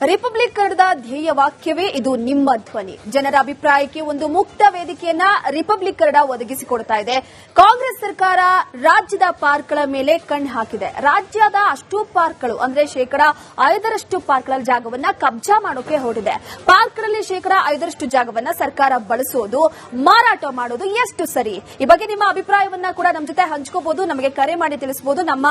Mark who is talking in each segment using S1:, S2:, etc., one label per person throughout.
S1: Republic ಕನ್ನಡದ ಧ್ಯೇಯ ವಾಕ್ಯವೇ ಇದು ನಿಮ್ಮ ಧ್ವನಿ. ಜನರ ಅಭಿಪ್ರಾಯಕ್ಕೆ ಒಂದು ಮುಕ್ತ ವೇದಿಕೆಯನ್ನ ರಿಪಬ್ಲಿಕ್ ಕನ್ನಡ ಒದಗಿಸಿಕೊಡ್ತಾ ಇದೆ. ಕಾಂಗ್ರೆಸ್ ಸರ್ಕಾರ ರಾಜ್ಯದ ಪಾರ್ಕ್ಗಳ ಮೇಲೆ ಕಣ್ಣು ಹಾಕಿದೆ. ರಾಜ್ಯದ ಅಷ್ಟು ಪಾರ್ಕ್ಗಳು ಅಂದ್ರೆ 5% ಪಾರ್ಕ್ಗಳ ಜಾಗವನ್ನ ಕಬ್ಜಾ ಮಾಡೋಕೆ ಹೊರಟಿದೆ. ಪಾರ್ಕ್ಗಳಲ್ಲಿ 5% ಜಾಗವನ್ನ ಸರ್ಕಾರ ಬಳಸೋದು, ಮಾರಾಟ ಮಾಡೋದು ಎಷ್ಟು ಸರಿ? ಈ ಬಗ್ಗೆ ನಿಮ್ಮ ಅಭಿಪ್ರಾಯವನ್ನ ಕೂಡ ನಮ್ಮ ಜೊತೆ ಹಂಚ್ಕೋಬಹುದು. ನಮಗೆ ಕರೆ ಮಾಡಿ ತಿಳಿಸಬಹುದು. ನಮ್ಮ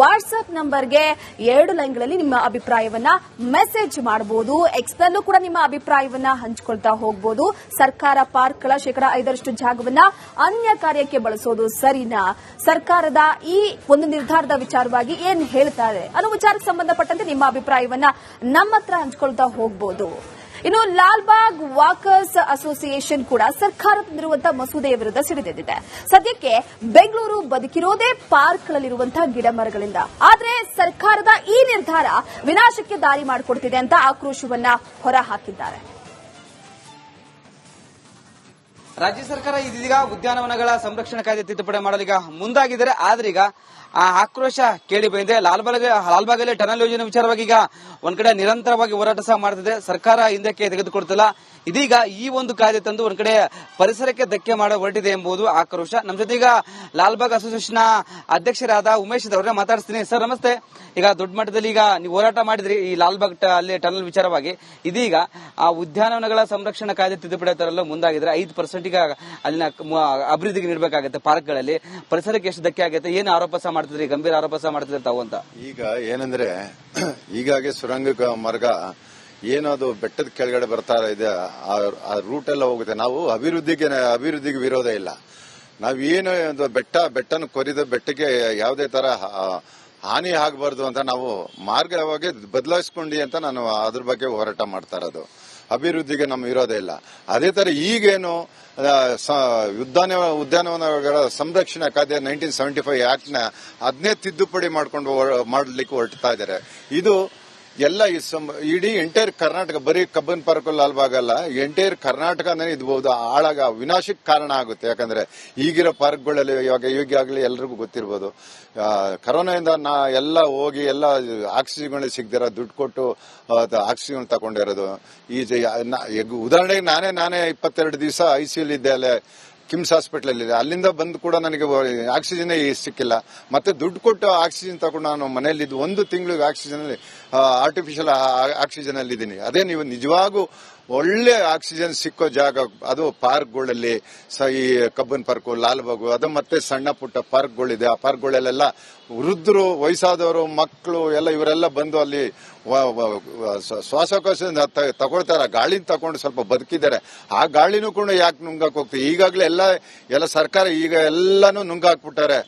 S1: ವಾಟ್ಸ್ಆಪ್ ನಂಬರ್ಗೆ 2 ಲೈನ್ಗಳಲ್ಲಿ ನಿಮ್ಮ ಅಭಿಪ್ರಾಯವನ್ನ ಮೆಸೇಜ್ ಮಾಡಬಹುದು. ಎಕ್ಸ್ ನಲ್ಲೂ ಕೂಡ ನಿಮ್ಮ ಅಭಿಪ್ರಾಯವನ್ನ ಹಂಚಿಕೊಳ್ತಾ ಹೋಗಬಹುದು. ಸರ್ಕಾರ ಪಾರ್ಕ್ಗಳ 5% ಜಾಗವನ್ನ ಅನ್ಯ ಕಾರ್ಯಕ್ಕೆ ಬಳಸೋದು ಸರಿನಾ? ಸರ್ಕಾರದ ಈ ಒಂದು ನಿರ್ಧಾರದ ವಿಚಾರವಾಗಿ ಏನ್ ಹೇಳ್ತಾರೆ ಅನ್ನೋ ವಿಚಾರಕ್ಕೆ ಸಂಬಂಧಪಟ್ಟಂತೆ ನಿಮ್ಮ ಅಭಿಪ್ರಾಯವನ್ನ ನಮ್ಮ ಹತ್ರ ಹಂಚಿಕೊಳ್ತಾ ಹೋಗಬಹುದು. ಇನ್ನು ಲಾಲ್ಬಾಗ್ ವಾಕರ್ಸ್ ಅಸೋಸಿಯೇಷನ್ ಕೂಡ ಸರ್ಕಾರ ತಂದಿರುವಂತಹ ಮಸೂದೆಯ ವಿರುದ್ಧ ಸಿಡಿದೆದ್ದಿದೆ. ಸದ್ಯಕ್ಕೆ ಬೆಂಗಳೂರು ಬದುಕಿರೋದೇ ಪಾರ್ಕ್ಗಳಲ್ಲಿರುವಂತಹ ಗಿಡ ಮರಗಳಿಂದ. ಆದರೆ ಸರ್ಕಾರದ ಈ ನಿರ್ಧಾರ ವಿನಾಶಕ್ಕೆ ದಾರಿ ಮಾಡಿಕೊಡ್ತಿದೆ ಅಂತ ಆಕ್ರೋಶವನ್ನ ಹೊರಹಾಕಿದ್ದಾರೆ.
S2: ರಾಜ್ಯ ಸರ್ಕಾರ ಇದೀಗ ಉದ್ಯಾನವನಗಳ ಸಂರಕ್ಷಣಾ ಕಾಯ್ದೆ ತಿದ್ದುಪಡಿ ಮಾಡಲೀಗ ಮುಂದಾಗಿದ್ದಾರೆ. ಆದ್ರೆ ಈಗ ಆ ಆಕ್ರೋಶ ಕೇಳಿ ಬಂದಿದೆ. ಲಾಲ್ಬಾಗಲ್ಲಿ ಟನಲ್ ಯೋಜನೆ ವಿಚಾರವಾಗಿ ಈಗ ಒಂದ್ ಕಡೆ ನಿರಂತರವಾಗಿ ಹೋರಾಟ ಸಹ ಮಾಡ್ತಿದೆ. ಸರ್ಕಾರ ಹಿಂದಕ್ಕೆ ತೆಗೆದುಕೊಡ್ತಿಲ್ಲ. ಇದೀಗ ಈ ಒಂದು ಕಾಯ್ದೆ ತಂದು ಒಂದ್ ಕಡೆ ಪರಿಸರಕ್ಕೆ ಧಕ್ಕೆ ಮಾಡ ಹೊರಟಿದೆ ಎಂಬುದು ಆಕ್ರೋಶ. ನಮ್ಮ ಜೊತೆ ಈಗ ಲಾಲ್ಬಾಗ್ ಅಸೋಸಿಯೇಷನ್ ಅಧ್ಯಕ್ಷರಾದ ಉಮೇಶ್ ಅವರನ್ನ ಮಾತಾಡ್ತೀನಿ. ಸರ್ ನಮಸ್ತೆ. ಈಗ ದೊಡ್ಡ ಮಟ್ಟದಲ್ಲಿ ಈಗ ನೀವು ಹೋರಾಟ ಮಾಡಿದ್ರಿ ಈ ಲಾಲ್ಬಾಗ್ ಅಲ್ಲಿ ಟನಲ್ ವಿಚಾರವಾಗಿ. ಇದೀಗ ಆ ಉದ್ಯಾನವನಗಳ ಸಂರಕ್ಷಣಾ ಕಾಯ್ದೆ ತಿದ್ದುಪಡಿ ತರಲು ಮುಂದಾಗಿದ್ರೆ 5% ಈಗ ಅಲ್ಲಿನ ಅಭಿವೃದ್ಧಿಗೆ ನೀಡಬೇಕಾಗುತ್ತೆ. ಪಾರ್ಕ್ಗಳಲ್ಲಿ ಪರಿಸರಕ್ಕೆ ಎಷ್ಟು ಧಕ್ಕೆ ಆಗುತ್ತೆ, ಏನು ಆರೋಪ ಸಹ ಮಾಡ್ತಿದ್ರಿ, ಗಂಭೀರ ಆರೋಪ ಸಹ ಮಾಡ್ತಿದ್ರೆ ತಾವು ಅಂತ.
S3: ಈಗ ಏನಂದ್ರೆ ಈಗಾಗೆ ಸುರಂಗ ಮಾರ್ಗ ಏನದು ಬೆಟ್ಟದ ಕೆಳಗಡೆ ಬರ್ತಾ ಇದೆ, ಆ ರೂಟ್ ಎಲ್ಲ ಹೋಗುತ್ತೆ. ನಾವು ಅಭಿವೃದ್ಧಿಗೆ ವಿರೋಧ ಇಲ್ಲ. ನಾವೇನು ಬೆಟ್ಟನ ಕೊರಿದ ಬೆಟ್ಟಕ್ಕೆ ಯಾವುದೇ ತರ ಹಾನಿ ಆಗಬಾರ್ದು ಅಂತ ನಾವು ಮಾರ್ಗವಾಗಿ ಬದಲಾಯಿಸ್ಕೊಂಡಿ ಅಂತ ನಾನು ಅದ್ರ ಬಗ್ಗೆ ಹೋರಾಟ ಮಾಡ್ತಾ ಇರೋದು. ಅಭಿವೃದ್ಧಿಗೆ ನಮ್ಮ ವಿರೋಧ ಇಲ್ಲ. ಅದೇ ತರ ಈಗೇನು ಉದ್ಯಾನವನಗಳ ಸಂರಕ್ಷಣಾ ಕಾಯ್ದೆ 1975 ಆಕ್ಟ್ ನ ಅದನ್ನೇ ತಿದ್ದುಪಡಿ ಮಾಡಲಿಕ್ಕೆ ಹೊರಡ್ತಾ ಇದ್ದಾರೆ. ಇದು ಎಲ್ಲ ಇಡೀ ಎಂಟೈರ್ ಕರ್ನಾಟಕ, ಬರೀ ಕಬ್ಬನ್ ಪಾರ್ಕ್ ಲಾಲ್ಬಾಗ್ ಅಲ್ಲ, ಎಂಟೈರ್ ಕರ್ನಾಟಕನೇ ಇದ್ಬಹುದು ವಿನಾಶಕ್ಕೆ ಕಾರಣ ಆಗುತ್ತೆ. ಯಾಕಂದ್ರೆ ಈಗಿರೋ ಪಾರ್ಕ್ಗಳಲ್ಲಿ ಈಗಾಗಲೇ ಎಲ್ರಿಗೂ ಗೊತ್ತಿರ್ಬೋದು, ಕರೋನಾದಿಂದ ಎಲ್ಲ ಹೋಗಿ ಎಲ್ಲ ಆಕ್ಸಿಜನ್ ಸಿಗದಿರ ದುಡ್ಡು ಕೊಟ್ಟು ಆಕ್ಸಿಜನ್ ತಗೊಂಡಿರೋದು. ಉದಾಹರಣೆಗೆ ನಾನೇ 22 ದಿವಸ ICU ಇದ್ದೆ, ಅಲ್ಲೇ ಕಿಮ್ಸ್ ಹಾಸ್ಪಿಟಲ್ ಇದೆ. ಅಲ್ಲಿಂದ ಬಂದು ಕೂಡ ನನಗೆ ಆಕ್ಸಿಜನ್ ಸಿಕ್ಕಿಲ್ಲ. ಮತ್ತೆ ದುಡ್ಡು ಕೊಟ್ಟು ಆಕ್ಸಿಜನ್ ತಗೊಂಡು ನಾನು ಮನೆಯಲ್ಲಿದ್ದು 1 ತಿಂಗಳು ಆಕ್ಸಿಜನ್ ಆರ್ಟಿಫಿಷಿಯಲ್ ಆಕ್ಸಿಜನ್ ಅಲ್ಲಿ ಇದ್ದೀನಿ. ಅದೇ ನೀವು ನಿಜವಾಗೂ ಒಳ್ಳೆ ಆಕ್ಸಿಜನ್ ಸಿಕ್ಕೋ ಜಾಗ ಅದು ಪಾರ್ಕ್ಗಳಲ್ಲಿ, ಈ ಕಬ್ಬನ್ ಪಾರ್ಕ್, ಲಾಲ್ಬಾಗು, ಅದು ಮತ್ತೆ ಸಣ್ಣ ಪುಟ್ಟ ಪಾರ್ಕ್ಗಳಿದೆ. ಆ ಪಾರ್ಕ್ಗಳಲ್ಲೆಲ್ಲ ವೃದ್ಧರು, ವಯಸ್ಸಾದವರು, ಮಕ್ಕಳು ಎಲ್ಲ ಇವರೆಲ್ಲ ಬಂದು ಅಲ್ಲಿ ಶ್ವಾಸಕೋಶ ತಗೊಳ್ತಾರ, ಗಾಳಿನ ತಗೊಂಡು ಸ್ವಲ್ಪ ಬದುಕಿದ್ದಾರೆ. ಆ ಗಾಳಿನೂ ಕೂಡ ಯಾಕೆ ನುಂಗಾಕ್ ಹೋಗ್ತೀವಿ? ಈಗಾಗಲೇ ಎಲ್ಲ ಸರ್ಕಾರ ಈಗ ಎಲ್ಲಾನು ನುಂಗಾಕ್ಬಿಟ್ಟಾರೆ.